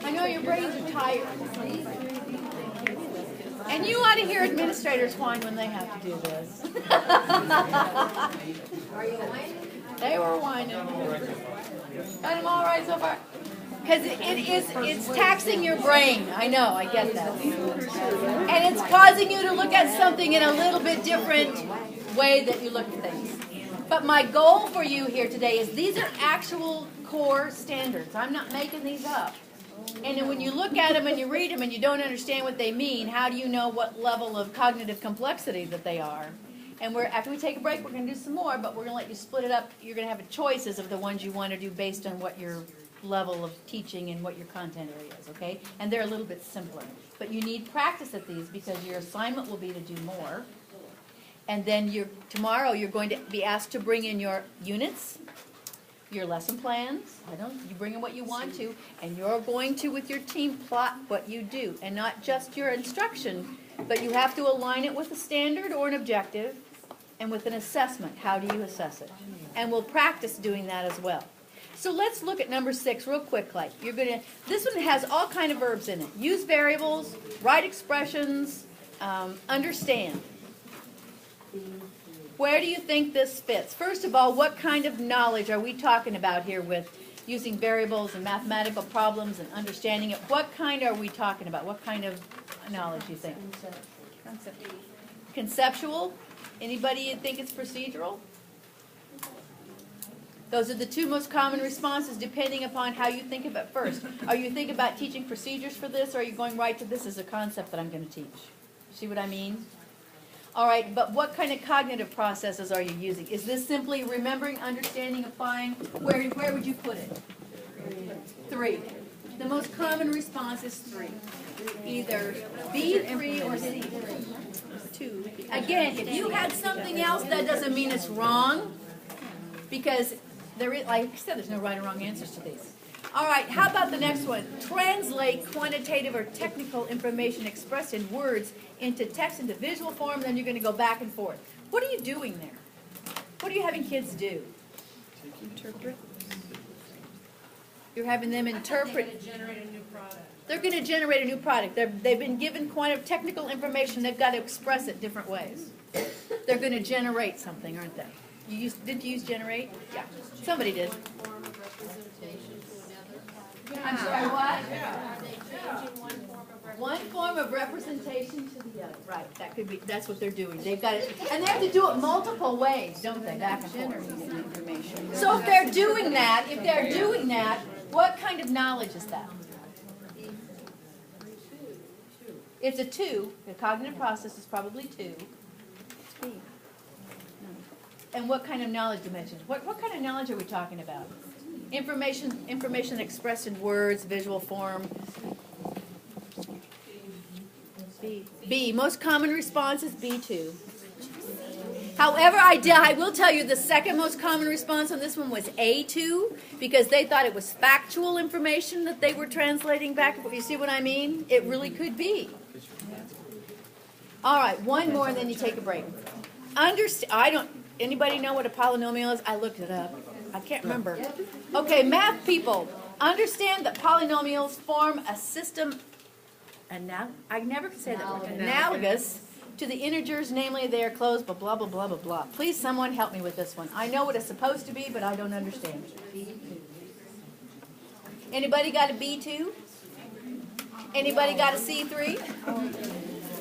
I know your brains are tired. And you ought to hear administrators whine when they have to do this. Are you whining? They were whining. Got them all right so far? Because it's taxing your brain. I know, I get that. And it's causing you to look at something in a little bit different way that you look at things. But my goal for you here today is these are actual core standards. I'm not making these up. And then when you look at them and you read them and you don't understand what they mean, how do you know what level of cognitive complexity that they are? And after we take a break, we're going to do some more, but we're going to let you split it up. You're going to have choices of the ones you want to do based on what your level of teaching and what your content area is, okay? And they're a little bit simpler. But you need practice at these because your assignment will be to do more. And then tomorrow you're going to be asked to bring in your units, your lesson plans. You bring in what you want to, and you're going to, with your team, plot what you do. And not just your instruction, but you have to align it with a standard or an objective and with an assessment. How do you assess it? And we'll practice doing that as well. So let's look at number 6 real quickly. This one has all kind of verbs in it. Use variables, write expressions, understand. Where do you think this fits? First of all, what kind of knowledge are we talking about here with using variables and mathematical problems and understanding it? What kind are we talking about? What kind of knowledge do you think? Conceptual? Anybody think it's procedural? Those are the two most common responses depending upon how you think of it first. Are you thinking about teaching procedures for this, or are you going right to this as a concept that I'm going to teach? See what I mean? All right, but what kind of cognitive processes are you using? Is this simply remembering, understanding, applying? Where would you put it? 3. The most common response is 3. Either B3 or C3. 2. Again, if you had something else, that doesn't mean it's wrong, because like I said, there's no right or wrong answers to these. All right, how about the next one? Translate quantitative or technical information expressed in words into text, into visual form, then you're going to go back and forth. What are you doing there? What are you having kids do? Interpret. You're having them interpret. They're going to generate a new product. They're going to generate a new product. They've been given technical information. They've got to express it different ways. They're going to generate something, aren't they? Didn't you use generate? Yeah. Somebody did. I'm sorry, what? Are they changing One form of representation to the other. Right. That's what they're doing. They've got it, and they have to do it multiple ways, don't they? Back and forth. So if they're doing that, what kind of knowledge is that? It's a 2. The cognitive process is probably 2. And what kind of knowledge dimensions? What kind of knowledge are we talking about? Information expressed in words, visual form. B. Most common response is B2. However, I will tell you the second most common response on this one was A2, because they thought it was factual information that they were translating back. You see what I mean? It really could be. All right, one more and then you take a break. Anybody know what a polynomial is? I looked it up. I can't remember. Okay, math people, understand that polynomials form a system, I never could say that word, analogous to the integers, namely they are closed, blah, blah, blah, blah, blah, blah. Please, someone help me with this one. I know what it's supposed to be, but I don't understand. Anybody got a B2? Anybody got a C3?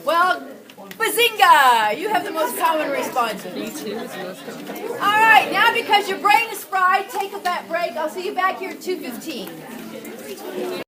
Well, bazinga! You have the most common responses. B2 is the most common. All right, now because your brain is fried, take a break. I'll see you back here at 2:15.